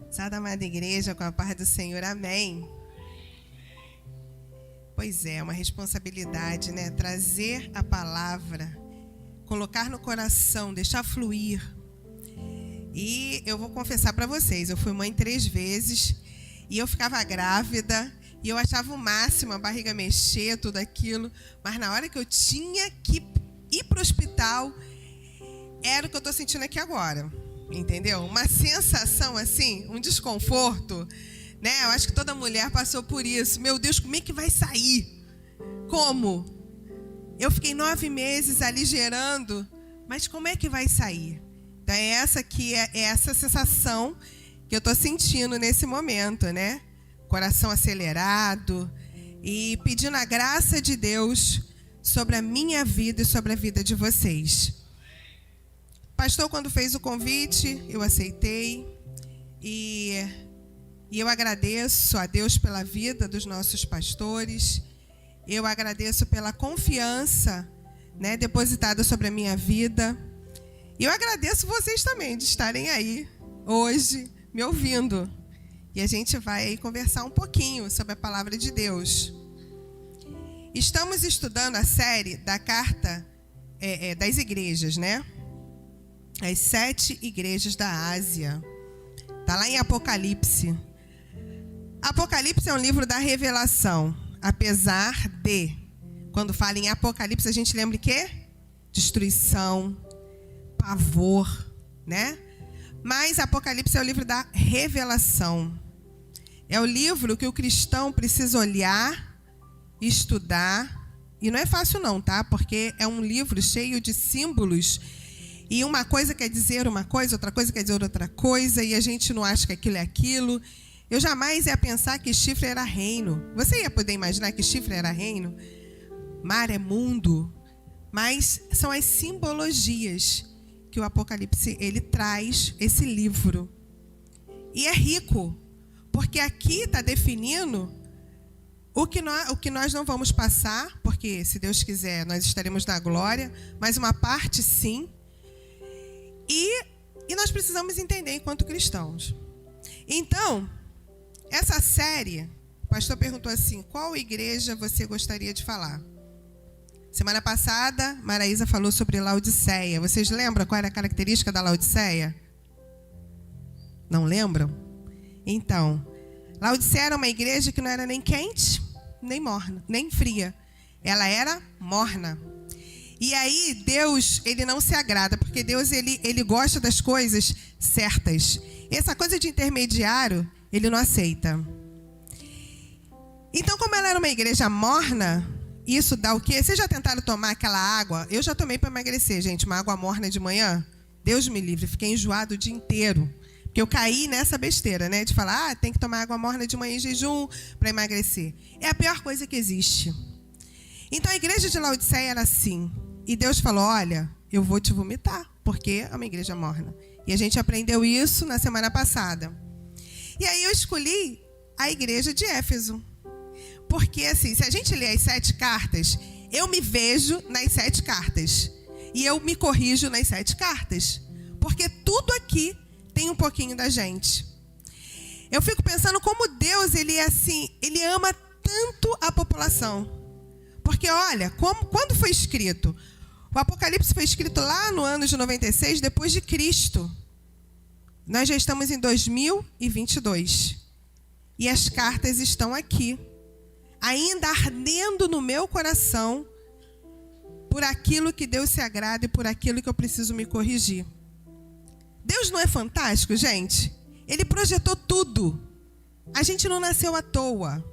Sada amada igreja, com a paz do Senhor, amém. Pois é, uma responsabilidade, né? Trazer a palavra, colocar no coração, deixar fluir. E eu vou confessar para vocês, eu fui mãe 3 vezes e eu ficava grávida e eu achava o máximo a barriga mexer, tudo aquilo, mas na hora que eu tinha que ir para o hospital, era o que eu estou sentindo aqui agora. Entendeu? Uma sensação assim, um desconforto, né? Eu acho que toda mulher passou por isso. Meu Deus, como é que vai sair? Como? Eu fiquei 9 meses ali gerando, mas como é que vai sair? Então é essa sensação que eu estou sentindo nesse momento, né? Coração acelerado e pedindo a graça de Deus sobre a minha vida e sobre a vida de vocês. Pastor, quando fez o convite, eu aceitei e eu agradeço a Deus pela vida dos nossos pastores. Eu agradeço pela confiança, né, depositada sobre a minha vida. E eu agradeço vocês também de estarem aí hoje me ouvindo. E a gente vai aí conversar um pouquinho sobre a palavra de Deus. Estamos estudando a série da carta das igrejas, né? As 7 igrejas da Ásia. Está lá em Apocalipse. Apocalipse é um livro da revelação. Apesar de, quando fala em Apocalipse, a gente lembra o quê? Destruição, pavor, né? Mas Apocalipse é o livro da revelação. É o livro que o cristão precisa olhar, estudar. E não é fácil não, tá? Porque é um livro cheio de símbolos. E uma coisa quer dizer uma coisa, outra coisa quer dizer outra coisa, e a gente não acha que aquilo é aquilo. Eu jamais ia pensar que chifre era reino. Você ia poder imaginar que chifre era reino? Mar é mundo. Mas são as simbologias que o Apocalipse ele traz, esse livro. E é rico, porque aqui está definindo o que nós não vamos passar, porque se Deus quiser nós estaremos na glória, mas uma parte sim. E nós precisamos entender enquanto cristãos. Então, essa série, o pastor perguntou assim, qual igreja você gostaria de falar? Semana passada, Maraísa falou sobre Laodiceia. Vocês lembram qual era a característica da Laodiceia? Não lembram? Então, Laodiceia era uma igreja que não era nem quente, nem morna, nem fria. Ela era morna. E aí, Deus, ele não se agrada, porque Deus, ele gosta das coisas certas. Essa coisa de intermediário, ele não aceita. Então, como ela era uma igreja morna, isso dá o quê? Vocês já tentaram tomar aquela água? Eu já tomei para emagrecer, gente, uma água morna de manhã. Deus me livre, fiquei enjoado o dia inteiro. Porque eu caí nessa besteira, né? De falar, tem que tomar água morna de manhã em jejum para emagrecer. É a pior coisa que existe. Então, a igreja de Laodiceia era assim. E Deus falou, olha, eu vou te vomitar, porque é uma igreja morna. E a gente aprendeu isso na semana passada. E aí eu escolhi a igreja de Éfeso. Porque, assim, se a gente lê as 7 cartas, eu me vejo nas 7 cartas. E eu me corrijo nas 7 cartas. Porque tudo aqui tem um pouquinho da gente. Eu fico pensando como Deus, ele é assim, ele ama tanto a população. Porque, olha, quando foi escrito? O Apocalipse foi escrito lá no ano de 96, depois de Cristo. Nós já estamos em 2022. E as cartas estão aqui, ainda ardendo no meu coração, por aquilo que Deus se agrada e por aquilo que eu preciso me corrigir. Deus não é fantástico, gente? Ele projetou tudo. A gente não nasceu à toa.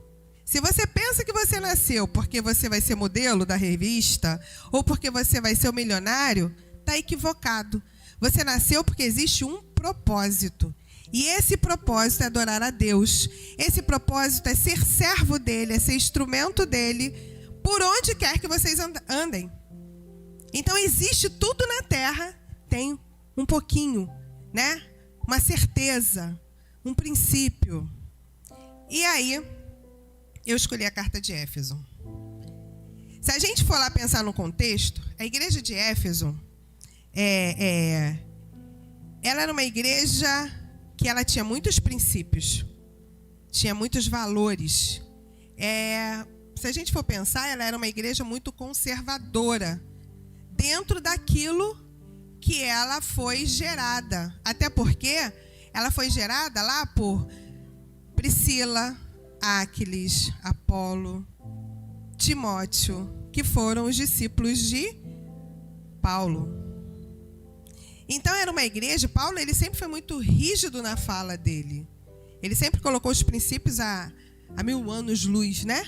Se você pensa que você nasceu porque você vai ser modelo da revista ou porque você vai ser o milionário, está equivocado. Você nasceu porque existe um propósito. E esse propósito é adorar a Deus. Esse propósito é ser servo dele, é ser instrumento dele, por onde quer que vocês andem. Então existe tudo na terra, tem um pouquinho, né? Uma certeza, um princípio. E aí, eu escolhi a carta de Éfeso. Se a gente for lá pensar no contexto, a igreja de Éfeso, ela era uma igreja que ela tinha muitos princípios, tinha muitos valores. Se a gente for pensar, ela era uma igreja muito conservadora, dentro daquilo que ela foi gerada. Até porque ela foi gerada lá por Priscila, Áquiles, Apolo, Timóteo, que foram os discípulos de Paulo. Então era uma igreja, Paulo ele sempre foi muito rígido na fala dele. Ele sempre colocou os princípios a 1000 anos-luz, né?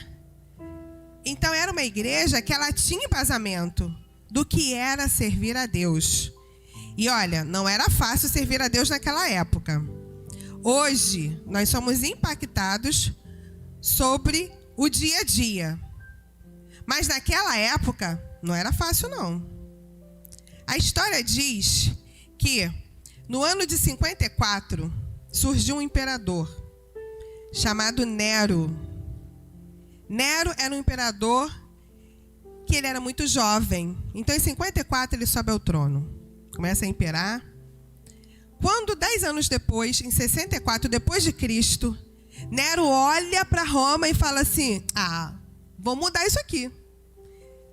Então era uma igreja que ela tinha embasamento do que era servir a Deus. E olha, não era fácil servir a Deus naquela época. Hoje, nós somos impactados sobre o dia a dia. Mas naquela época, não era fácil, não. A história diz que, no ano de 54, surgiu um imperador chamado Nero. Nero era um imperador que ele era muito jovem. Então, em 54, ele sobe ao trono. Começa a imperar. Quando, 10 anos depois, em 64, depois de Cristo, Nero olha para Roma e fala assim, vou mudar isso aqui.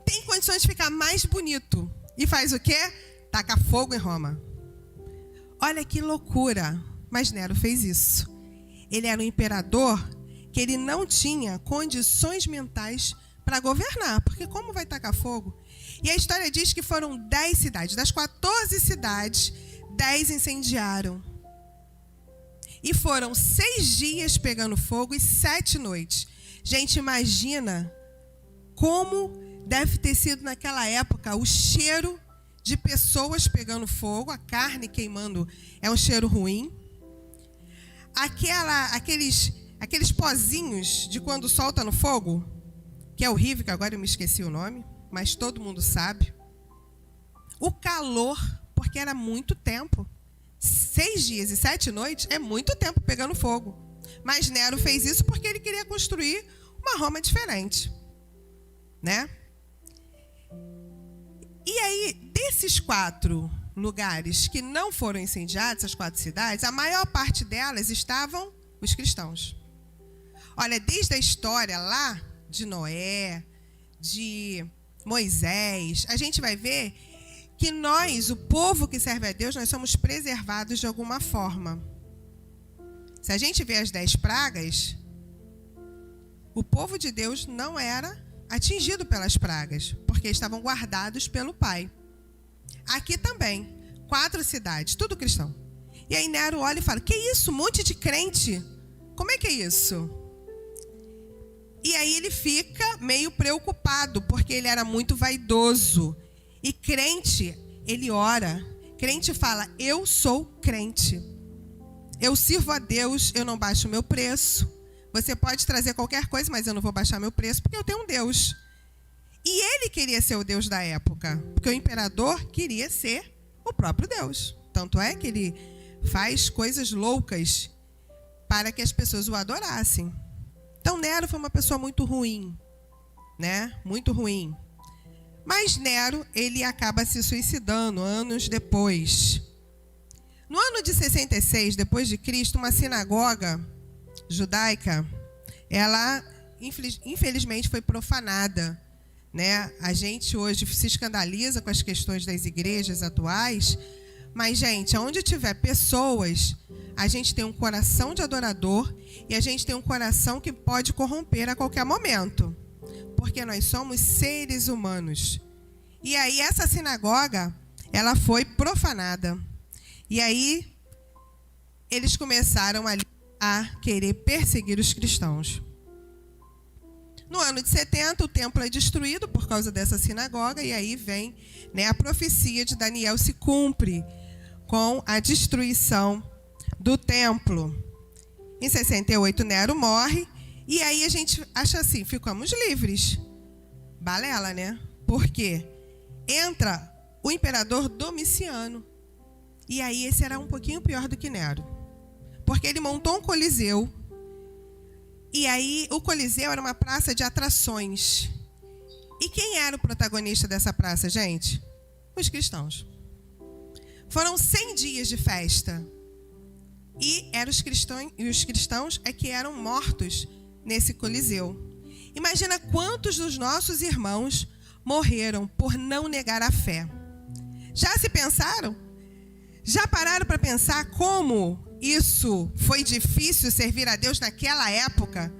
Tem condições de ficar mais bonito. E faz o quê? Taca fogo em Roma. Olha que loucura. Mas Nero fez isso. Ele era um imperador que ele não tinha condições mentais para governar. Porque como vai tacar fogo? E a história diz que foram 10 cidades. Das 14 cidades, 10 incendiaram. E foram 6 dias pegando fogo e 7 noites. Gente, imagina como deve ter sido naquela época o cheiro de pessoas pegando fogo, a carne queimando é um cheiro ruim. Aqueles pozinhos de quando solta no fogo, que é horrível, que agora eu me esqueci o nome, mas todo mundo sabe. O calor, porque era muito tempo. 6 dias e 7 noites é muito tempo pegando fogo. Mas Nero fez isso porque ele queria construir uma Roma diferente, né? E aí, desses 4 lugares que não foram incendiados, essas 4 cidades, a maior parte delas estavam os cristãos. Olha, desde a história lá de Noé, de Moisés, a gente vai ver que nós, o povo que serve a Deus, nós somos preservados de alguma forma. Se a gente vê as 10 pragas, o povo de Deus não era atingido pelas pragas, porque estavam guardados pelo Pai. Aqui também, 4 cidades, tudo cristão. E aí Nero olha e fala, que isso, um monte de crente? Como é que é isso? E aí ele fica meio preocupado, porque ele era muito vaidoso. E crente, ele ora. Crente fala, eu sou crente. Eu sirvo a Deus, eu não baixo o meu preço. Você pode trazer qualquer coisa, mas eu não vou baixar meu preço, porque eu tenho um Deus. E ele queria ser o Deus da época, porque o imperador queria ser o próprio Deus. Tanto é que ele faz coisas loucas para que as pessoas o adorassem. Então Nero foi uma pessoa muito ruim, né? Muito ruim. Mas Nero, ele acaba se suicidando anos depois. No ano de 66, depois de Cristo, uma sinagoga judaica, ela infelizmente foi profanada, né? A gente hoje se escandaliza com as questões das igrejas atuais, mas, gente, onde tiver pessoas, a gente tem um coração de adorador e a gente tem um coração que pode corromper a qualquer momento, porque nós somos seres humanos. E aí essa sinagoga, ela foi profanada. E aí eles começaram ali a querer perseguir os cristãos. No ano de 70, o templo é destruído por causa dessa sinagoga, e aí vem, né, a profecia de Daniel se cumpre com a destruição do templo. Em 68, Nero morre, e aí a gente acha assim, ficamos livres. Balela, né? Porque entra o imperador Domiciano. E aí esse era um pouquinho pior do que Nero. Porque ele montou um coliseu. E aí o coliseu era uma praça de atrações. E quem era o protagonista dessa praça, gente? Os cristãos. Foram 100 dias de festa. E os cristãos é que eram mortos nesse Coliseu. Imagina quantos dos nossos irmãos morreram por não negar a fé. Já se pensaram? Já pararam para pensar como isso foi difícil servir a Deus naquela época?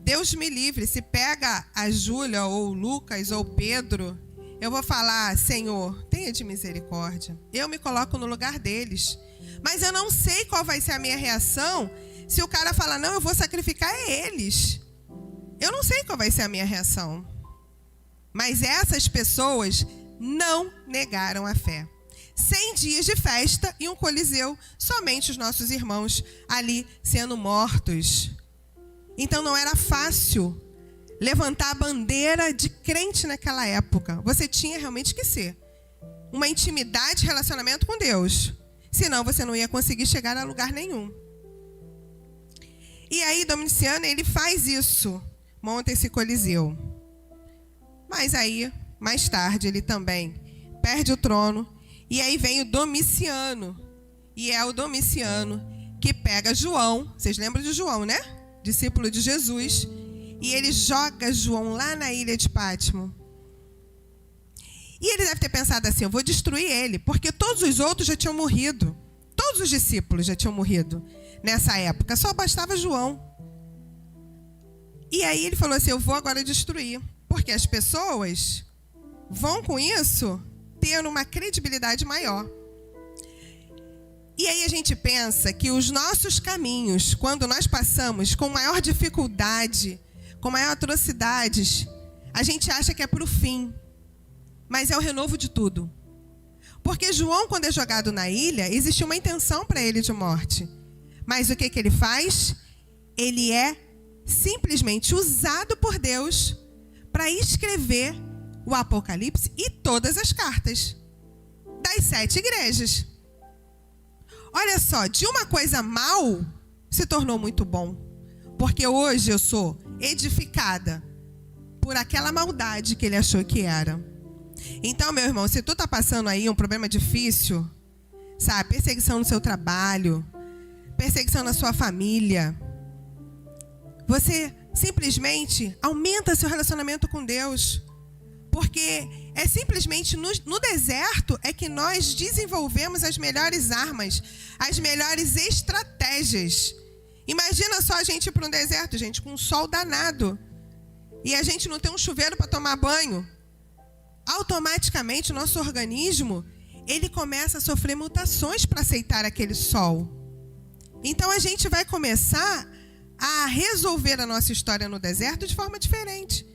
Deus me livre, se pega a Júlia ou o Lucas ou o Pedro, eu vou falar: Senhor, tenha de misericórdia. Eu me coloco no lugar deles. Mas eu não sei qual vai ser a minha reação se o cara falar: não, eu vou sacrificar eles. Eu não sei qual vai ser a minha reação. Mas essas pessoas não negaram a fé. 100 dias de festa e um coliseu, somente os nossos irmãos ali sendo mortos. Então não era fácil levantar a bandeira de crente naquela época. Você tinha realmente que ser uma intimidade, relacionamento com Deus. Senão você não ia conseguir chegar a lugar nenhum. E aí Domiciano, ele faz isso, monta esse coliseu. Mas aí, mais tarde, ele também perde o trono. E aí vem o Domiciano. E é o Domiciano que pega João. Vocês lembram de João, né? Discípulo de Jesus. E ele joga João lá na ilha de Pátimo. E ele deve ter pensado assim: eu vou destruir ele, porque todos os outros já tinham morrido. Todos os discípulos já tinham morrido nessa época. Só bastava João. E aí ele falou assim: eu vou agora destruir. Porque as pessoas vão com isso ter uma credibilidade maior. E aí a gente pensa que os nossos caminhos, quando nós passamos com maior dificuldade, com maior atrocidades, a gente acha que é para o fim. Mas é o renovo de tudo. Porque João, quando é jogado na ilha, existe uma intenção para ele de morte. Mas o que ele faz? Ele é simplesmente usado por Deus para escrever o Apocalipse e todas as cartas das 7 igrejas. Olha só, de uma coisa mal se tornou muito bom. Porque hoje eu sou edificada por aquela maldade que ele achou que era. Então, meu irmão, se tu está passando aí um problema difícil, sabe, perseguição no seu trabalho, perseguição na sua família, você simplesmente aumenta seu relacionamento com Deus. Porque é simplesmente no deserto é que nós desenvolvemos as melhores armas, as melhores estratégias. Imagina só a gente ir para um deserto, gente, com um sol danado, e a gente não tem um chuveiro para tomar banho. Automaticamente o nosso organismo, ele começa a sofrer mutações para aceitar aquele sol. Então a gente vai começar a resolver a nossa história no deserto de forma diferente.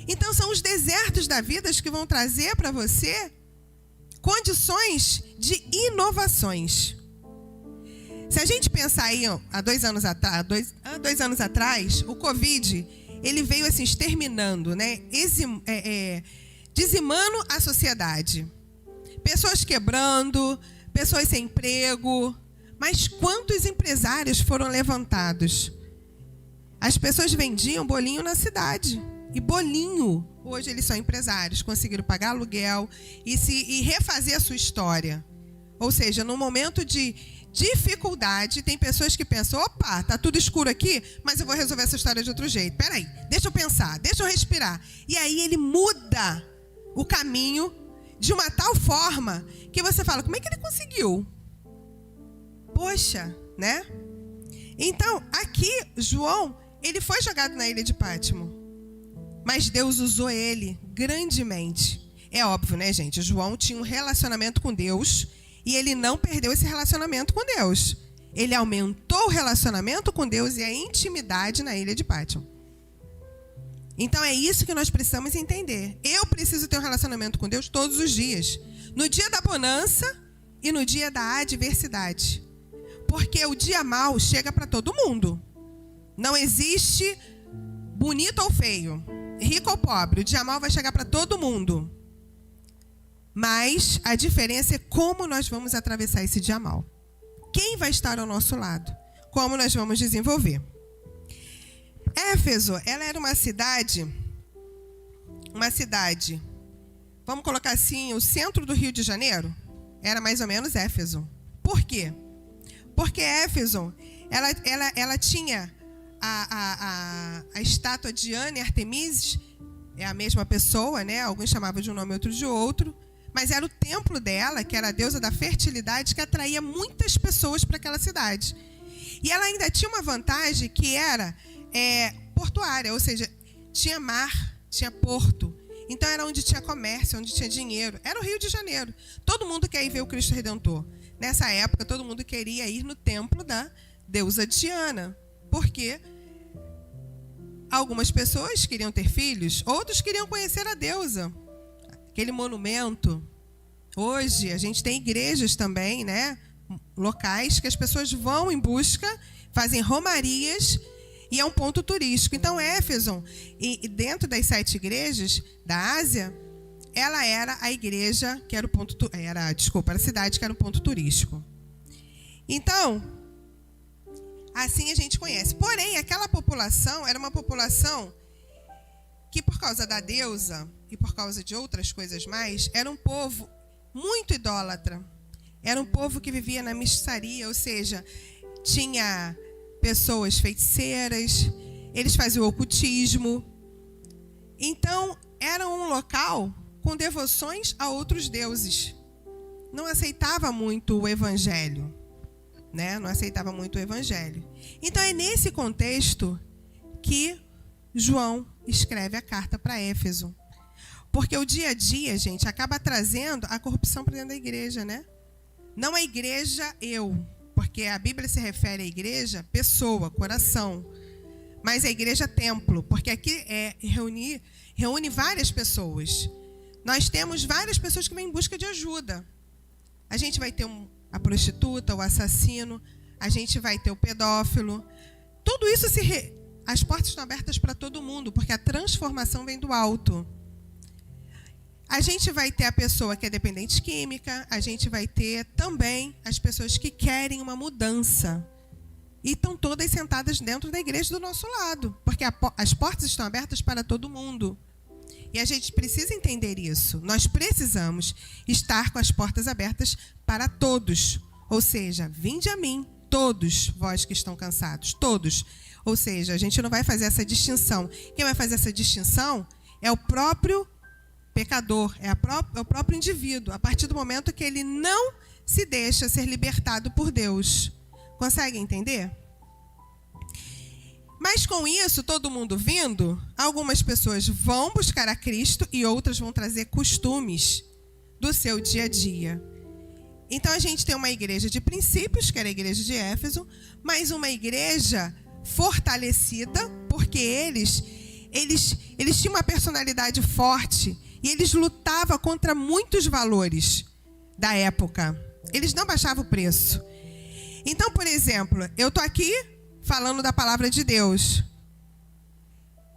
Então são os desertos da vida que vão trazer para você condições de inovações. Se a gente pensar aí, há 2 anos atrás, o Covid, ele veio assim exterminando, né? Dizimando a sociedade. Pessoas quebrando, pessoas sem emprego. Mas quantos empresários foram levantados? As pessoas vendiam bolinho na cidade. E bolinho, hoje eles são empresários, conseguiram pagar aluguel e refazer a sua história. Ou seja, no momento de dificuldade, tem pessoas que pensam: opa, tá tudo escuro aqui, mas eu vou resolver essa história de outro jeito. Peraí, deixa eu pensar, deixa eu respirar. E aí ele muda o caminho de uma tal forma que você fala: como é que ele conseguiu? Poxa, né? Então, aqui, João, ele foi jogado na ilha de Pátimo. Mas Deus usou ele grandemente. É óbvio, né, gente? João tinha um relacionamento com Deus e ele não perdeu esse relacionamento com Deus. Ele aumentou o relacionamento com Deus e a intimidade na ilha de Pátimo. Então é isso que nós precisamos entender. Eu preciso ter um relacionamento com Deus todos os dias. No dia da bonança e no dia da adversidade. Porque o dia mau chega para todo mundo. Não existe bonito ou feio, rico ou pobre. O dia mau vai chegar para todo mundo. Mas a diferença é como nós vamos atravessar esse dia mau. Quem vai estar ao nosso lado? Como nós vamos desenvolver? Éfeso, ela era uma cidade, vamos colocar assim, o centro do Rio de Janeiro, era mais ou menos Éfeso. Por quê? Porque Éfeso, ela tinha a estátua de Diana e Artemises, é a mesma pessoa, né? Alguns chamavam de um nome, outros de outro. Mas era o templo dela, que era a deusa da fertilidade, que atraía muitas pessoas para aquela cidade. E ela ainda tinha uma vantagem que era portuária, ou seja, tinha mar, tinha porto. Então era onde tinha comércio, onde tinha dinheiro. Era o Rio de Janeiro. Todo mundo quer ir ver o Cristo Redentor. Nessa época, todo mundo queria ir no templo da deusa Diana. Porque algumas pessoas queriam ter filhos, outros queriam conhecer a deusa. Aquele monumento. Hoje a gente tem igrejas também, né? Locais que as pessoas vão em busca, fazem romarias e é um ponto turístico. Então, Éfeso, e dentro das 7 igrejas da Ásia, ela era a igreja que era o ponto, era a cidade que era o ponto turístico. Então, assim a gente conhece. Porém, aquela população era uma população que, por causa da deusa e por causa de outras coisas mais, era um povo muito idólatra. Era um povo que vivia na mistiçaria, ou seja, tinha pessoas feiticeiras, eles faziam ocultismo. Então, era um local com devoções a outros deuses. Não aceitava muito o evangelho, né? Não aceitava muito o evangelho. Então, é nesse contexto que João escreve a carta para Éfeso. Porque o dia a dia, gente, acaba trazendo a corrupção para dentro da igreja, né? Não a igreja, porque a Bíblia se refere à igreja, pessoa, coração. Mas a igreja, templo, porque aqui reúne várias pessoas. Nós temos várias pessoas que vêm em busca de ajuda. A gente vai ter a prostituta, o assassino, a gente vai ter o pedófilo. Tudo isso as portas estão abertas para todo mundo, porque a transformação vem do alto. A gente vai ter a pessoa que é dependente química, a gente vai ter também as pessoas que querem uma mudança. E estão todas sentadas dentro da igreja do nosso lado, porque as portas estão abertas para todo mundo. E a gente precisa entender isso. Nós precisamos estar com as portas abertas para todos. Ou seja, vinde a mim, todos vós que estão cansados, todos. Ou seja, a gente não vai fazer essa distinção. Quem vai fazer essa distinção é o próprio pecador, é o próprio indivíduo, a partir do momento que ele não se deixa ser libertado por Deus. Consegue entender? Mas com isso, todo mundo vindo, algumas pessoas vão buscar a Cristo e outras vão trazer costumes do seu dia a dia. Então a gente tem uma igreja de princípios, que era a igreja de Éfeso, mas uma igreja fortalecida, porque eles tinham uma personalidade forte e eles lutavam contra muitos valores da época. Eles não baixavam o preço. Então, por exemplo, eu estou aqui falando da palavra de Deus.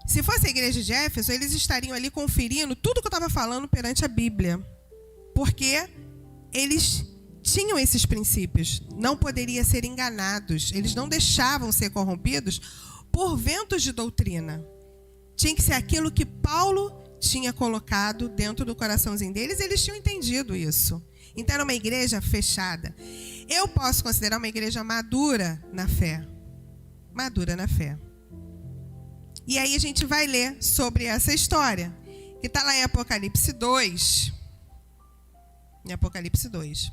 Se fosse a igreja de Éfeso, eles estariam ali conferindo tudo que eu estava falando perante a Bíblia. Porque eles tinham esses princípios. Não poderiam ser enganados. Eles não deixavam ser corrompidos por ventos de doutrina. Tinha que ser aquilo que Paulo tinha colocado dentro do coraçãozinho deles. Eles tinham entendido isso. Então era uma igreja fechada. Eu posso considerar uma igreja madura na fé. Madura na fé. E aí a gente vai ler sobre essa história, que está lá em Apocalipse 2. Em Apocalipse 2.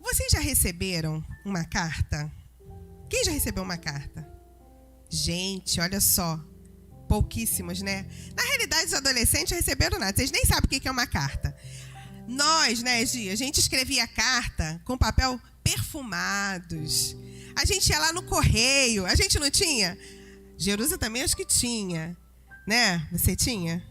Vocês já receberam uma carta? Quem já recebeu uma carta? Gente, olha só. Pouquíssimos, né? Na realidade, os adolescentes receberam nada. Vocês nem sabem o que é uma carta. Nós, né, Gi, a gente escrevia carta com papel perfumados. A gente ia lá no correio. A gente não tinha? Jerusa também acho que tinha. Né? Você tinha?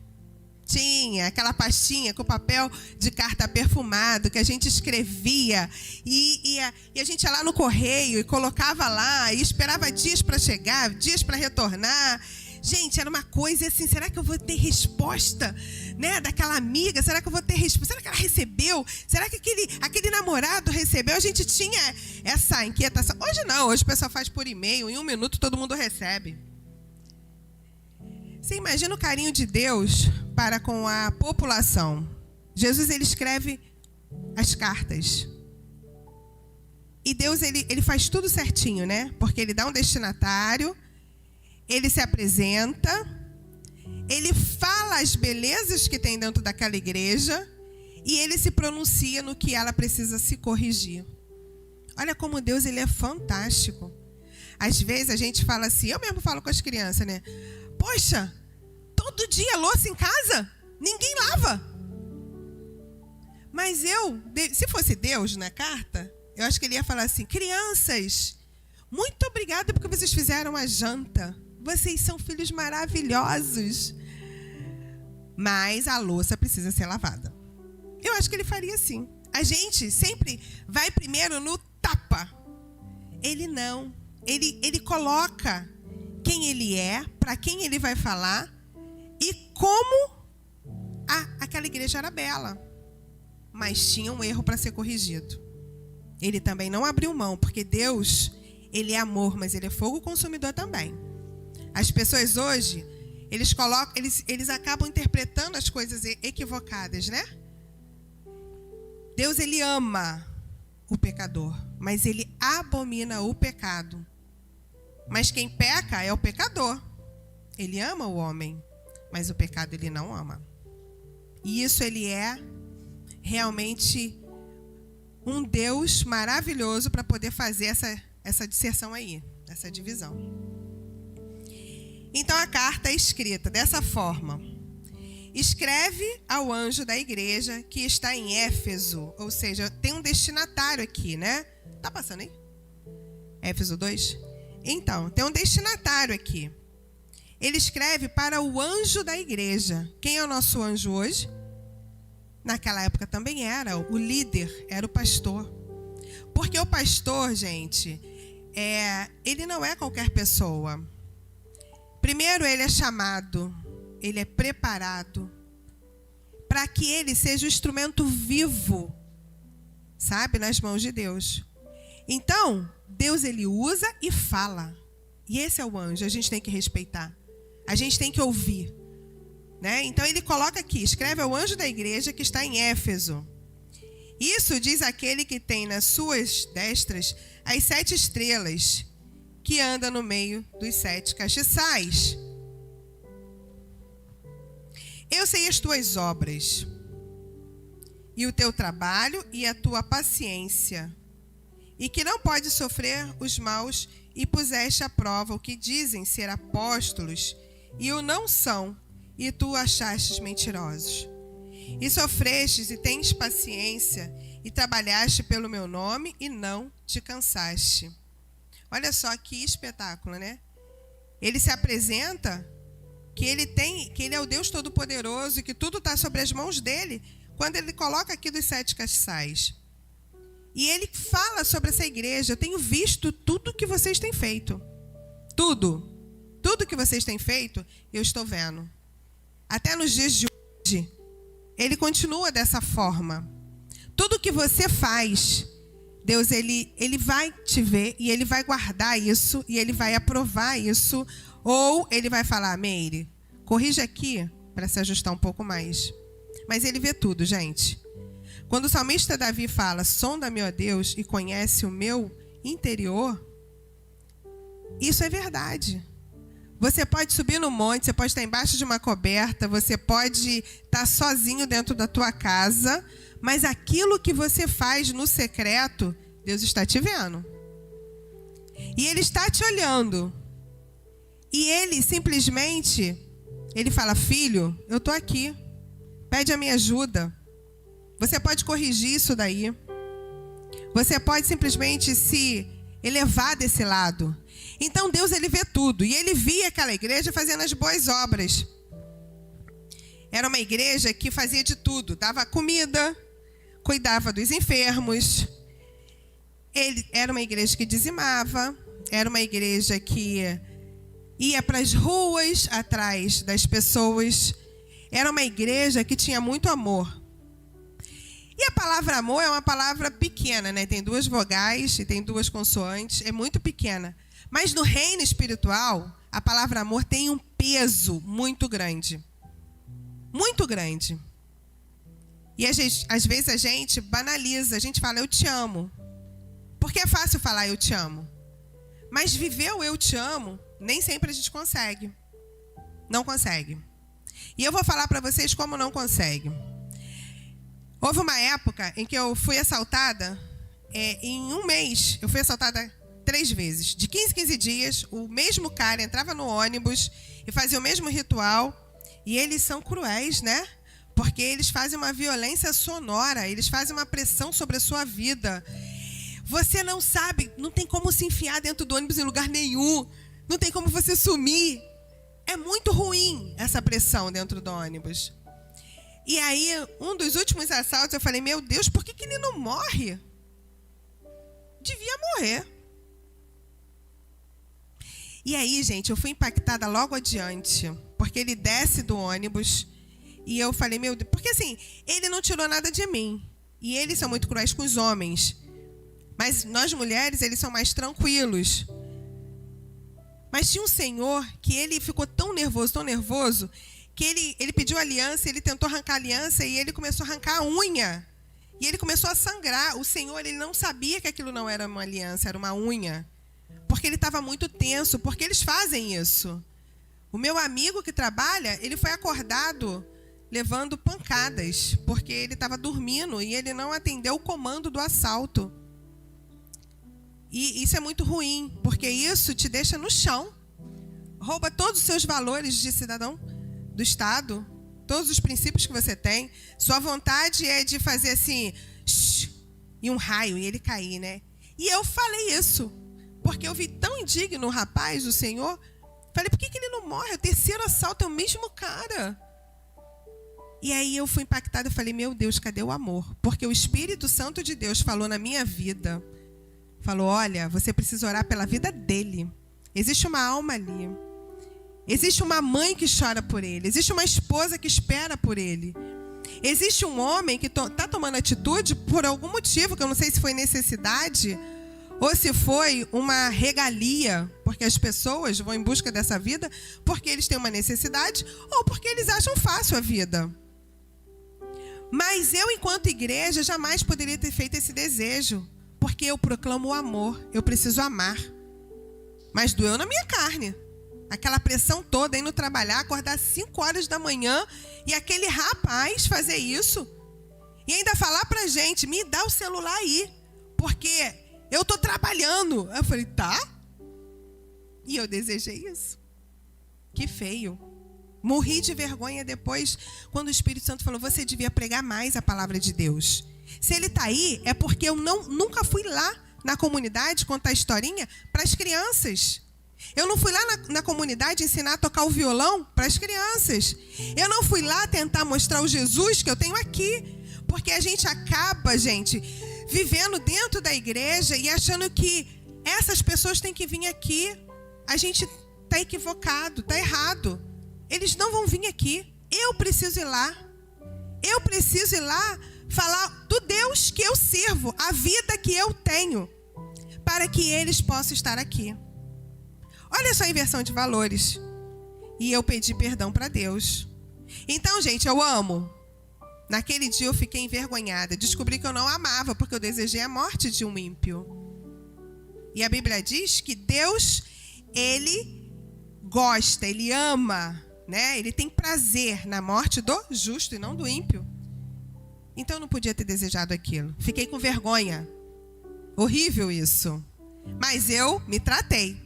Tinha aquela pastinha com papel de carta perfumado que a gente escrevia. E a gente ia lá no correio e colocava lá e esperava dias para chegar, dias para retornar. Gente, era uma coisa assim, será que eu vou ter resposta, né, daquela amiga? Será que eu vou ter resposta? Será que ela recebeu? Será que aquele namorado recebeu? A gente tinha essa inquietação. Hoje não, hoje o pessoal faz por e-mail, em 1 minuto todo mundo recebe. Você imagina o carinho de Deus para com a população. Jesus, ele escreve as cartas. Deus, ele faz tudo certinho, né? Porque ele dá um destinatário, ele se apresenta, ele fala as belezas que tem dentro daquela igreja e ele se pronuncia no que ela precisa se corrigir. Olha como Deus, ele é fantástico. Às vezes a gente fala assim, eu mesmo falo com as crianças, né? Poxa, todo dia louça em casa? Ninguém lava. Mas se fosse Deus na carta, eu acho que ele ia falar assim, crianças, muito obrigada porque vocês fizeram a janta. Vocês são filhos maravilhosos. Mas a louça precisa ser lavada. Eu acho que ele faria assim. A gente sempre vai primeiro no tapa. Ele não. Ele coloca quem ele é, para quem ele vai falar e como aquela igreja era bela. Mas tinha um erro para ser corrigido. Ele também não abriu mão, porque Deus, ele é amor, mas ele é fogo consumidor também. As pessoas hoje, eles acabam interpretando as coisas equivocadas, né? Deus, ele ama o pecador, mas ele abomina o pecado. Mas quem peca é o pecador. Ele ama o homem, mas o pecado ele não ama. E isso ele é realmente um Deus maravilhoso para poder fazer essa disserção aí, essa divisão. Então a carta é escrita dessa forma. Escreve ao anjo da igreja que está em Éfeso, ou seja, tem um destinatário aqui, né? Tá passando aí? Éfeso 2? Então, tem um destinatário aqui. Ele escreve para o anjo da igreja. Quem é o nosso anjo hoje? Naquela época também era o líder, era o pastor. Porque o pastor, gente, ele não é qualquer pessoa. Primeiro, ele é chamado, ele é preparado para que ele seja o instrumento vivo, sabe, nas mãos de Deus. Então, Deus, ele usa e fala. E esse é o anjo, a gente tem que respeitar. A gente tem que ouvir. Né? Então, ele coloca aqui, escreve ao anjo da igreja que está em Éfeso. Isso diz aquele que tem nas suas destras as 7 estrelas, que anda no meio dos 7 castiçais. Eu sei as tuas obras, e o teu trabalho e a tua paciência, e que não pode sofrer os maus, e puseste à prova o que dizem ser apóstolos, e o não são, e tu achastes mentirosos. E sofrestes e tens paciência, e trabalhaste pelo meu nome, e não te cansaste. Olha só que espetáculo, né? Ele se apresenta que ele é o Deus Todo-Poderoso e que tudo está sobre as mãos dele, quando ele coloca aqui dos 7 castiçais. E ele fala sobre essa igreja. Eu tenho visto tudo que vocês têm feito. Tudo. Tudo que vocês têm feito, eu estou vendo. Até nos dias de hoje, ele continua dessa forma. Tudo que você faz, Deus, ele vai te ver e ele vai guardar isso e ele vai aprovar isso. Ou ele vai falar, Meire, corrija aqui para se ajustar um pouco mais. Mas ele vê tudo, gente. Quando o salmista Davi fala, sonda-me, ó Deus, e conhece o meu interior, isso é verdade. Você pode subir no monte, você pode estar embaixo de uma coberta, você pode estar sozinho dentro da tua casa, mas aquilo que você faz no secreto, Deus está te vendo. E ele está te olhando. E ele simplesmente, ele fala, filho, eu estou aqui, pede a minha ajuda. Você pode corrigir isso daí. Você pode simplesmente se elevar desse lado. Então Deus, ele vê tudo. E ele via aquela igreja fazendo as boas obras. Era uma igreja que fazia de tudo. Dava comida, cuidava dos enfermos. Era uma igreja que dizimava. Era uma igreja que ia para as ruas atrás das pessoas. Era uma igreja que tinha muito amor. E a palavra amor é uma palavra pequena, né? Tem 2 vogais e tem 2 consoantes. É muito pequena. Mas no reino espiritual, a palavra amor tem um peso muito grande. Muito grande. E às vezes a gente banaliza. A gente fala, eu te amo. Porque é fácil falar eu te amo. Mas viver o eu te amo, nem sempre a gente consegue. Não consegue. E eu vou falar para vocês como não consegue. Houve uma época em que eu fui assaltada, em um mês, eu fui assaltada 3 vezes. De 15 em 15 dias, o mesmo cara entrava no ônibus e fazia o mesmo ritual. E eles são cruéis, né? Porque eles fazem uma violência sonora, eles fazem uma pressão sobre a sua vida. Você não sabe, não tem como se enfiar dentro do ônibus em lugar nenhum. Não tem como você sumir. É muito ruim essa pressão dentro do ônibus. E aí, um dos últimos assaltos, eu falei, meu Deus, por que ele não morre? Devia morrer. E aí, gente, eu fui impactada logo adiante, porque ele desce do ônibus e eu falei, meu Deus, porque assim, ele não tirou nada de mim. E eles são muito cruéis com os homens. Mas nós mulheres, eles são mais tranquilos. Mas tinha um senhor que ele ficou tão nervoso, que ele pediu aliança, ele tentou arrancar a aliança e ele começou a arrancar a unha. E ele começou a sangrar. O senhor, ele não sabia que aquilo não era uma aliança, era uma unha. Porque ele estava muito tenso, porque eles fazem isso. O meu amigo que trabalha, ele foi acordado levando pancadas, porque ele estava dormindo e ele não atendeu o comando do assalto. E isso é muito ruim, porque isso te deixa no chão. Rouba todos os seus valores de cidadão do Estado, todos os princípios que você tem. Sua vontade é de fazer assim, shh, e um raio, e ele cair, né? E eu falei isso, porque eu vi tão indigno o rapaz, o senhor. Falei, por que ele não morre? O terceiro assalto é o mesmo cara. E aí eu fui impactada e falei, meu Deus, cadê o amor? Porque o Espírito Santo de Deus falou na minha vida. Falou, olha, você precisa orar pela vida dele. Existe uma alma ali. Existe uma mãe que chora por ele. Existe uma esposa que espera por ele. Existe um homem que está tomando atitude por algum motivo, que eu não sei se foi necessidade ou se foi uma regalia, porque as pessoas vão em busca dessa vida porque eles têm uma necessidade ou porque eles acham fácil a vida. Mas eu, enquanto igreja, jamais poderia ter feito esse desejo. Porque eu proclamo o amor, eu preciso amar. Mas doeu na minha carne. Aquela pressão toda, indo trabalhar, acordar às 5 horas da manhã e aquele rapaz fazer isso. E ainda falar pra gente, me dá o celular aí, porque eu tô trabalhando. Eu falei, tá? E eu desejei isso. Que feio. Morri de vergonha depois, quando o Espírito Santo falou, você devia pregar mais a palavra de Deus. Se ele está aí, é porque eu nunca fui lá na comunidade contar a historinha para as crianças. Eu não fui lá na comunidade ensinar a tocar o violão para as crianças. Eu não fui lá tentar mostrar o Jesus que eu tenho aqui. Porque a gente acaba, gente, vivendo dentro da igreja e achando que essas pessoas têm que vir aqui. A gente está equivocado, está errado. Eles não vão vir aqui. Eu preciso ir lá. Eu preciso ir lá falar do Deus que eu sirvo, a vida que eu tenho, para que eles possam estar aqui. Olha só a inversão de valores. E eu pedi perdão para Deus. Então, gente, eu amo. Naquele dia eu fiquei envergonhada. Descobri que eu não amava, porque eu desejei a morte de um ímpio. E a Bíblia diz que Deus, ele gosta, ele ama, né? Ele tem prazer na morte do justo e não do ímpio. Então eu não podia ter desejado aquilo. Fiquei com vergonha. Horrível isso. Mas eu me tratei.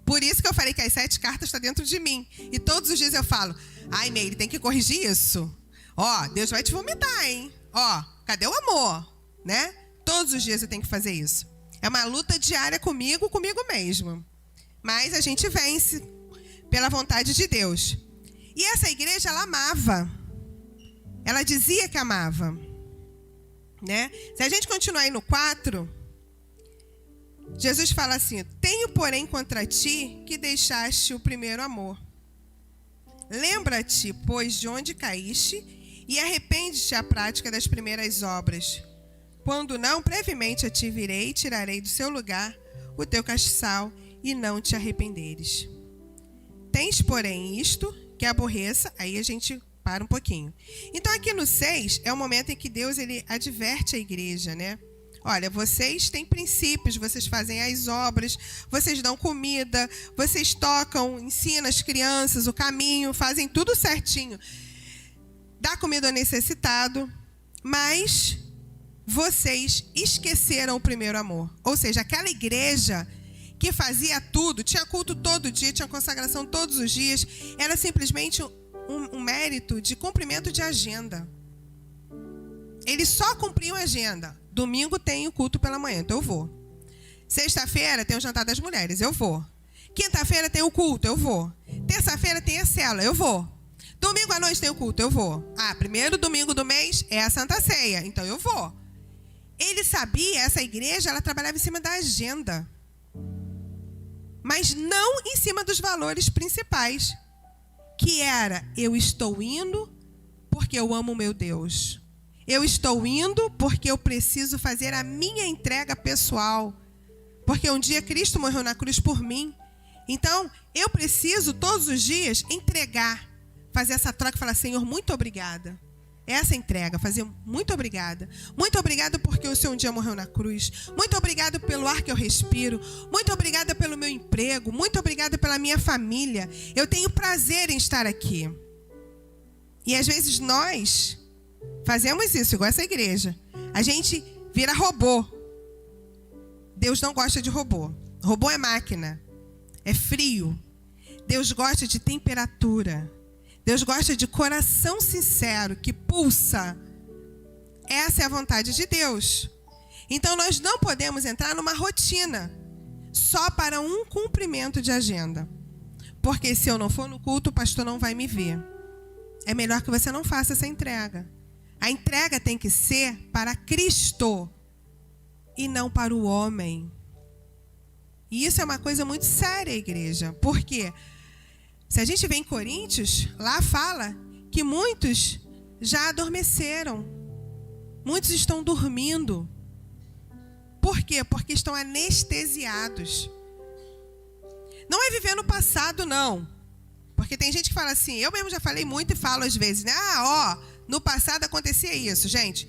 Por isso que eu falei que as 7 cartas estão dentro de mim. E todos os dias eu falo, ai, Meire, tem que corrigir isso. Ó, Deus vai te vomitar, hein? Ó, cadê o amor? Né? Todos os dias eu tenho que fazer isso. É uma luta diária comigo mesmo. Mas a gente vence pela vontade de Deus. E essa igreja, ela amava. Ela dizia que amava. Né? Se a gente continuar aí no 4, Jesus fala assim, tenho, porém, contra ti que deixaste o primeiro amor. Lembra-te, pois, de onde caíste e arrepende-te à prática das primeiras obras. Quando não, brevemente a ti virei e tirarei do seu lugar o teu castiçal e não te arrependeres. Tens, porém, isto que aborreça, aí a gente para um pouquinho. Então, aqui no 6, é o momento em que Deus ele adverte a igreja, né? Olha, vocês têm princípios, vocês fazem as obras, vocês dão comida, vocês tocam, ensinam as crianças o caminho, fazem tudo certinho. Dá comida ao necessitado, mas vocês esqueceram o primeiro amor. Ou seja, aquela igreja que fazia tudo, tinha culto todo dia, tinha consagração todos os dias, era simplesmente um mérito de cumprimento de agenda. Eles só cumpriam a agenda. Domingo tem o culto pela manhã, então eu vou. Sexta-feira tem o jantar das mulheres, eu vou. Quinta-feira tem o culto, eu vou. Terça-feira tem a célula, eu vou. Domingo à noite tem o culto, eu vou. Primeiro domingo do mês é a Santa Ceia, então eu vou. Ele sabia, essa igreja, ela trabalhava em cima da agenda. Mas não em cima dos valores principais. Que era, eu estou indo porque eu amo o meu Deus. Eu estou indo porque eu preciso fazer a minha entrega pessoal. Porque um dia Cristo morreu na cruz por mim. Então, eu preciso todos os dias entregar. Fazer essa troca e falar, Senhor, muito obrigada. Essa entrega, fazer muito obrigada. Muito obrigada porque o Senhor um dia morreu na cruz. Muito obrigada pelo ar que eu respiro. Muito obrigada pelo meu emprego. Muito obrigada pela minha família. Eu tenho prazer em estar aqui. E às vezes nós fazemos isso, igual essa igreja. A gente vira robô. Deus não gosta de robô. Robô é máquina. É frio. Deus gosta de temperatura. Deus gosta de coração sincero, que pulsa. Essa é a vontade de Deus. Então nós não podemos entrar numa rotina só para um cumprimento de agenda. Porque se eu não for no culto, o pastor não vai me ver. É melhor que você não faça essa entrega. A entrega tem que ser para Cristo e não para o homem. E isso é uma coisa muito séria, igreja. Por quê? Se a gente vê em Coríntios, lá fala que muitos já adormeceram. Muitos estão dormindo. Por quê? Porque estão anestesiados. Não é viver no passado, não. Porque tem gente que fala assim, eu mesmo já falei muito e falo às vezes, né? No passado acontecia isso. Gente,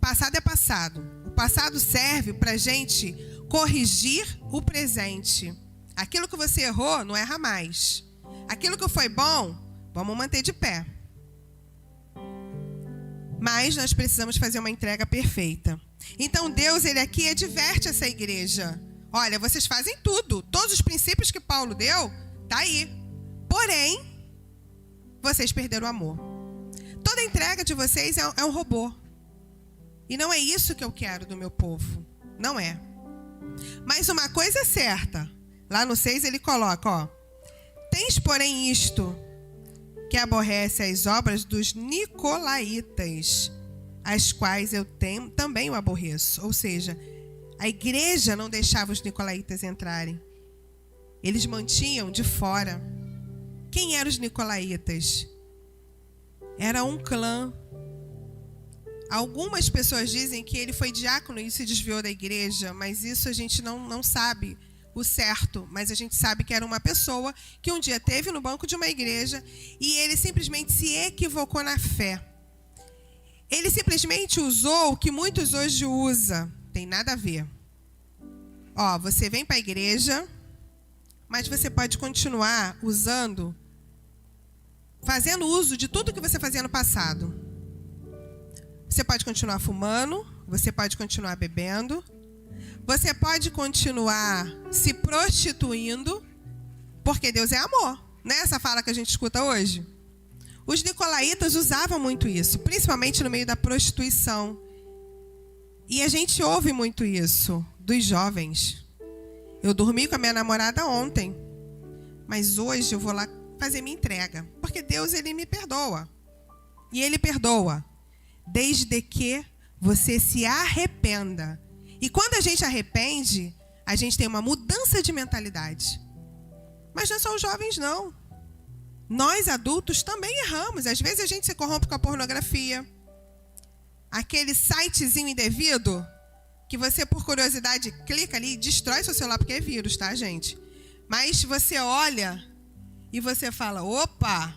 passado é passado. O passado serve para a gente corrigir o presente. Aquilo que você errou, não erra mais. Aquilo que foi bom, vamos manter de pé. Mas nós precisamos fazer uma entrega perfeita. Então Deus, ele aqui adverte essa igreja. Olha, vocês fazem tudo. Todos os princípios que Paulo deu, tá aí. Porém, vocês perderam o amor. Toda entrega de vocês é um robô. E não é isso que eu quero do meu povo. Não é. Mas uma coisa é certa. Lá no 6 ele coloca, tens, porém, isto, que aborrece as obras dos nicolaítas, as quais eu também o aborreço. Ou seja, a igreja não deixava os nicolaítas entrarem. Eles mantinham de fora. Quem eram os nicolaítas? Era um clã. Algumas pessoas dizem que ele foi diácono e se desviou da igreja, mas isso a gente não sabe o certo. Mas a gente sabe que era uma pessoa que um dia esteve no banco de uma igreja e ele simplesmente se equivocou na fé. Ele simplesmente usou o que muitos hoje usam. Tem nada a ver. Você vem para a igreja, mas você pode continuar fazendo uso de tudo que você fazia no passado. Você pode continuar fumando, você pode continuar bebendo, você pode continuar se prostituindo, porque Deus é amor. Não é essa fala que a gente escuta hoje? Os nicolaítas usavam muito isso, principalmente no meio da prostituição. E a gente ouve muito isso dos jovens. Eu dormi com a minha namorada ontem, mas hoje eu vou lá fazer minha entrega. Porque Deus, ele me perdoa. E ele perdoa, desde que você se arrependa. E quando a gente arrepende, a gente tem uma mudança de mentalidade. Mas não são os jovens, não. Nós, adultos, também erramos. Às vezes a gente se corrompe com a pornografia. Aquele sitezinho indevido, que você, por curiosidade, clica ali e destrói seu celular, porque é vírus, tá, gente? Mas você olha e você fala, opa!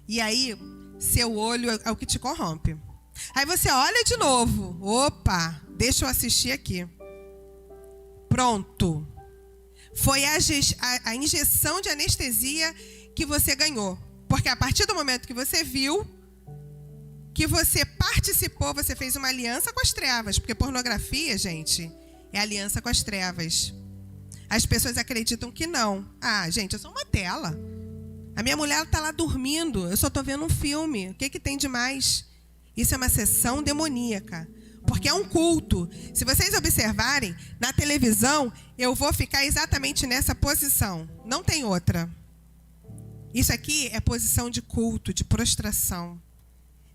E aí, seu olho é o que te corrompe. Aí você olha de novo. Opa, deixa eu assistir aqui. Pronto. Foi a injeção de anestesia que você ganhou. Porque a partir do momento que você viu, que você participou, você fez uma aliança com as trevas. Porque pornografia, gente, é aliança com as trevas. As pessoas acreditam que não. Ah, gente, é só uma tela. A minha mulher está lá dormindo, eu só estou vendo um filme. O que tem de mais? Isso é uma sessão demoníaca. Porque é um culto. Se vocês observarem, na televisão, eu vou ficar exatamente nessa posição. Não tem outra. Isso aqui é posição de culto, de prostração.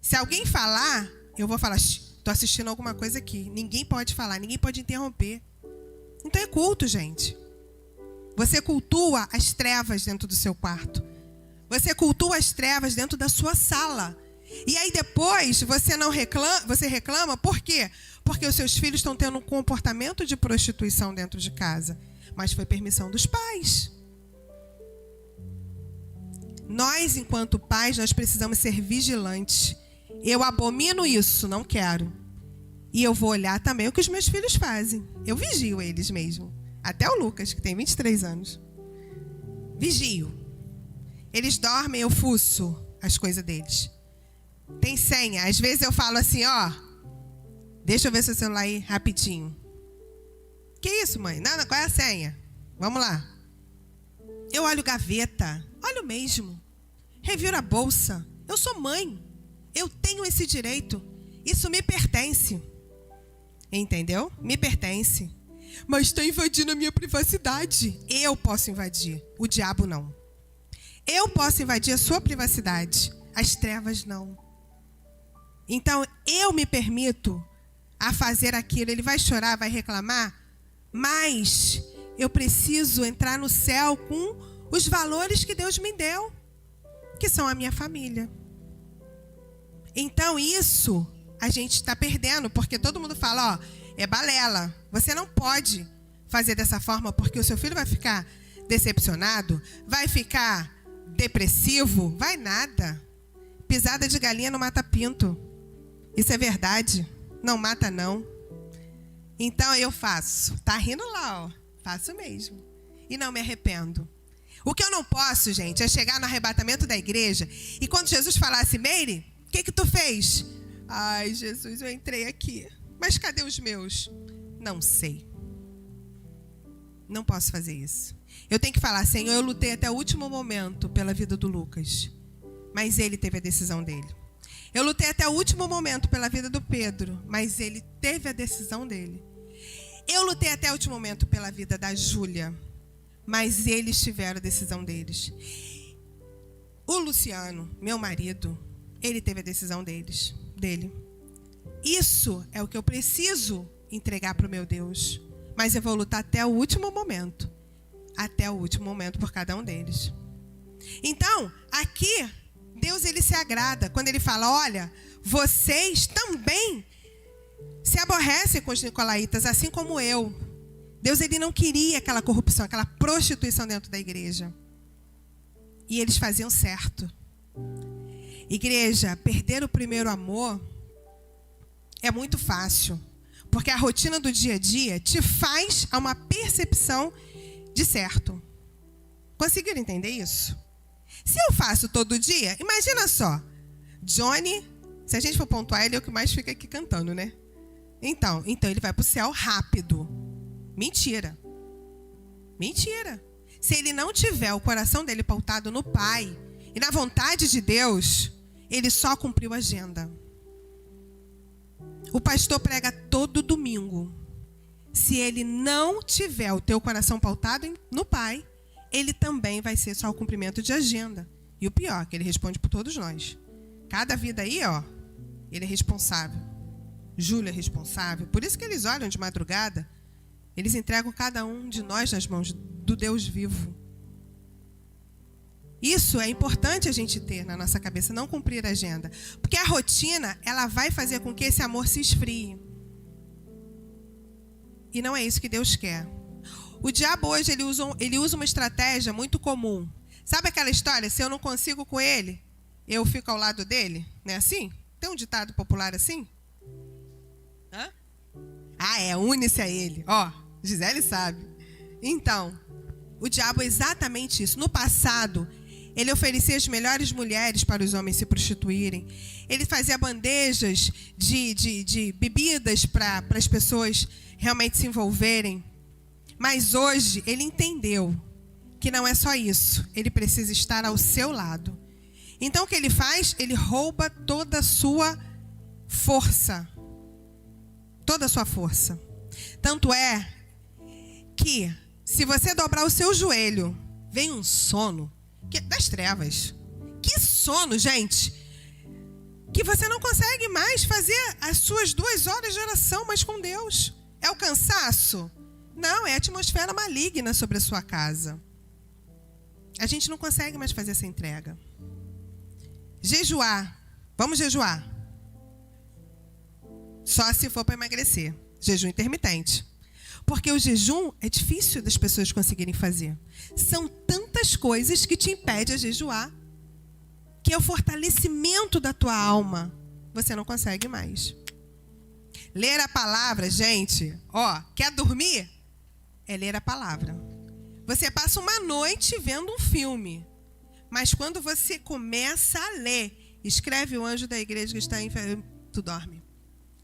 Se alguém falar, eu vou falar, estou assistindo alguma coisa aqui. Ninguém pode falar, ninguém pode interromper. Então é culto, gente. Você cultua as trevas dentro do seu quarto. Você cultua as trevas dentro da sua sala. E aí depois você reclama, por quê? Porque os seus filhos estão tendo um comportamento de prostituição dentro de casa. Mas foi permissão dos pais. Nós, enquanto pais, nós precisamos ser vigilantes. Eu abomino isso, não quero. E eu vou olhar também o que os meus filhos fazem. Eu vigio eles mesmo. Até o Lucas, que tem 23 anos. Vigio. Eles dormem, eu fuço as coisas deles. Tem senha. Às vezes eu falo assim, ó. Deixa eu ver seu celular aí, rapidinho. Que isso, mãe? Não, qual é a senha? Vamos lá. Eu olho gaveta. Olho mesmo. Reviro a bolsa. Eu sou mãe. Eu tenho esse direito. Isso me pertence. Entendeu? Me pertence. Mas está invadindo a minha privacidade. Eu posso invadir. O diabo não. Eu posso invadir a sua privacidade. As trevas não. Então, eu me permito a fazer aquilo. Ele vai chorar, vai reclamar. Mas eu preciso entrar no céu com os valores que Deus me deu. Que são a minha família. Então, isso a gente está perdendo. Porque todo mundo fala, ó, é balela. Você não pode fazer dessa forma porque o seu filho vai ficar decepcionado, vai ficar depressivo, vai nada. Pisada de galinha não mata pinto. Isso é verdade. Não mata, não. Então eu faço. Tá rindo lá, ó. Faço mesmo. E não me arrependo. O que eu não posso, gente, é chegar no arrebatamento da igreja e quando Jesus falasse, Meire, o que tu fez? Ai, Jesus, eu entrei aqui. Mas cadê os meus? Não sei. Não posso fazer isso. Eu tenho que falar, Senhor, eu lutei até o último momento pela vida do Lucas. Mas ele teve a decisão dele. Eu lutei até o último momento pela vida do Pedro. Mas ele teve a decisão dele. Eu lutei até o último momento pela vida da Júlia. Mas eles tiveram a decisão deles. O Luciano, meu marido, ele teve a decisão dele. Isso é o que eu preciso entregar para o meu Deus. Mas eu vou lutar até o último momento. Até o último momento por cada um deles. Então, aqui, Deus ele se agrada quando ele fala, olha, vocês também se aborrecem com os nicolaítas, assim como eu. Deus ele não queria aquela corrupção, aquela prostituição dentro da igreja. E eles faziam certo. Igreja, perder o primeiro amor é muito fácil. Porque a rotina do dia a dia te faz a uma percepção de certo. Conseguiram entender isso? Se eu faço todo dia, imagina só. Johnny, se a gente for pontuar, ele é o que mais fica aqui cantando, né? Então ele vai para o céu rápido. Mentira. Mentira. Se ele não tiver o coração dele pautado no Pai e na vontade de Deus, ele só cumpriu a agenda. O pastor prega todo domingo. Se ele não tiver o teu coração pautado no Pai, ele também vai ser só o cumprimento de agenda. E o pior, que ele responde por todos nós. Cada vida aí, ó, ele é responsável. Júlia é responsável. Por isso que eles olham de madrugada. Eles entregam cada um de nós nas mãos do Deus vivo. Isso é importante a gente ter na nossa cabeça, não cumprir a agenda. Porque a rotina, ela vai fazer com que esse amor se esfrie. E não é isso que Deus quer. O diabo hoje, ele usa uma estratégia muito comum. Sabe aquela história? Se eu não consigo com ele, eu fico ao lado dele? Não é assim? Tem um ditado popular assim? Hã? Une-se a ele. Gisele sabe. Então, o diabo é exatamente isso. No passado, ele oferecia as melhores mulheres para os homens se prostituírem. Ele fazia bandejas de bebidas para as pessoas realmente se envolverem. Mas hoje ele entendeu que não é só isso. Ele precisa estar ao seu lado. Então o que ele faz? Ele rouba toda a sua força. Toda a sua força. Tanto é que, se você dobrar o seu joelho, vem um sono das trevas. Que sono, gente! Que você não consegue mais fazer as suas 2 horas de oração mais com Deus. É o cansaço? Não, é a atmosfera maligna sobre a sua casa. A gente não consegue mais fazer essa entrega. Jejuar. Vamos jejuar. Só se for para emagrecer. Jejum intermitente. Porque o jejum é difícil das pessoas conseguirem fazer. São tantas coisas que te impedem a jejuar, que é o fortalecimento da tua alma. Você não consegue mais. Ler a palavra, gente, quer dormir? É ler a palavra. Você passa uma noite vendo um filme, mas quando você começa a ler, escreve o anjo da igreja que está enfermo, tu dorme.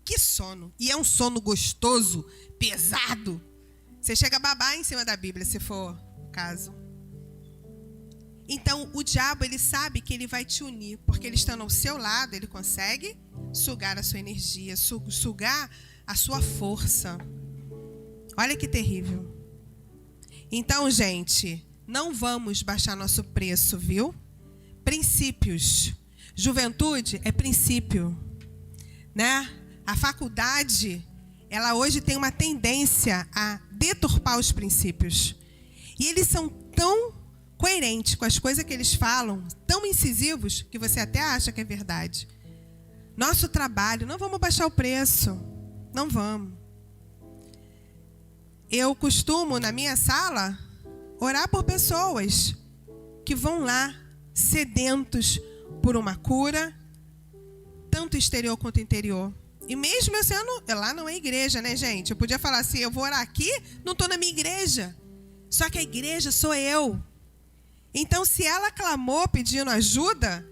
Que sono! E é um sono gostoso, pesado. Você chega a babar em cima da Bíblia, se for o caso. Então, o diabo, ele sabe que ele vai te unir, porque ele estando ao seu lado, ele consegue sugar a sua energia, sugar a sua força. Olha que terrível. Então, gente, não vamos baixar nosso preço, viu? Princípios. Juventude é princípio, né? A faculdade, ela hoje tem uma tendência a deturpar os princípios. E eles são tão coerentes com as coisas que eles falam, tão incisivos, que você até acha que é verdade. Nosso trabalho, não vamos baixar o preço. Não vamos. Eu costumo, na minha sala, orar por pessoas que vão lá, sedentos por uma cura, tanto exterior quanto interior. E mesmo eu sendo, lá não é igreja, né, gente? Eu podia falar assim, eu vou orar aqui, não estou na minha igreja. Só que a igreja sou eu. Então, se ela clamou pedindo ajuda,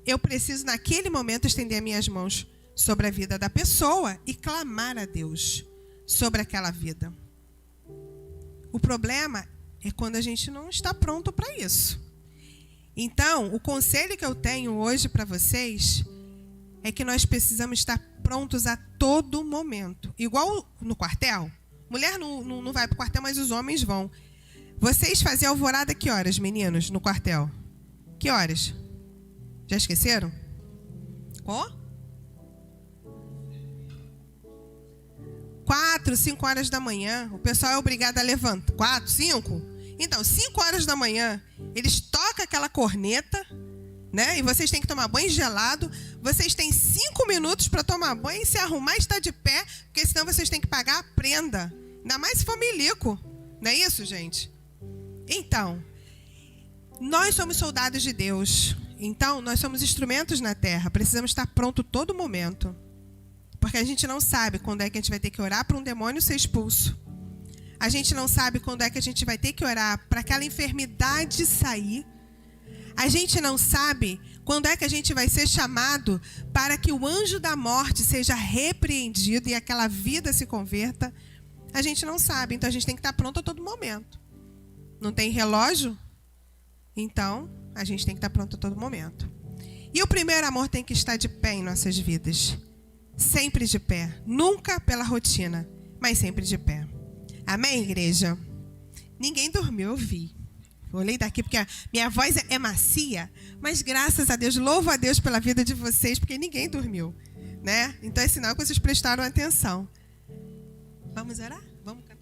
eu preciso, naquele momento, estender minhas mãos sobre a vida da pessoa e clamar a Deus sobre aquela vida. O problema é quando a gente não está pronto para isso. Então, o conselho que eu tenho hoje para vocês é que nós precisamos estar prontos a todo momento. Igual no quartel. Mulher não vai para o quartel, mas os homens vão. Vocês faziam alvorada que horas, meninos, no quartel? Que horas? Já esqueceram? 4, 5 horas da manhã. O pessoal é obrigado a levantar. 4, 5? Então, 5 horas da manhã, eles tocam aquela corneta, né? E vocês têm que tomar banho gelado. Vocês têm 5 minutos para tomar banho e se arrumar e estar de pé, porque senão vocês têm que pagar a prenda. Ainda mais se for milico. Não é isso, gente? Então, nós somos soldados de Deus. Então, nós somos instrumentos na terra. Precisamos estar pronto todo momento. Porque a gente não sabe quando é que a gente vai ter que orar para um demônio ser expulso. A gente não sabe quando é que a gente vai ter que orar para aquela enfermidade sair. A gente não sabe quando é que a gente vai ser chamado para que o anjo da morte seja repreendido e aquela vida se converta. A gente não sabe, então a gente tem que estar pronto a todo momento. Não tem relógio? Então, a gente tem que estar pronto a todo momento. E o primeiro amor tem que estar de pé em nossas vidas. Sempre de pé. Nunca pela rotina, mas sempre de pé. Amém, igreja? Ninguém dormiu, eu vi. Olhei daqui porque a minha voz é macia, mas graças a Deus, louvo a Deus pela vida de vocês, porque ninguém dormiu, né? Então é sinal que vocês prestaram atenção. Vamos orar? Vamos cantar.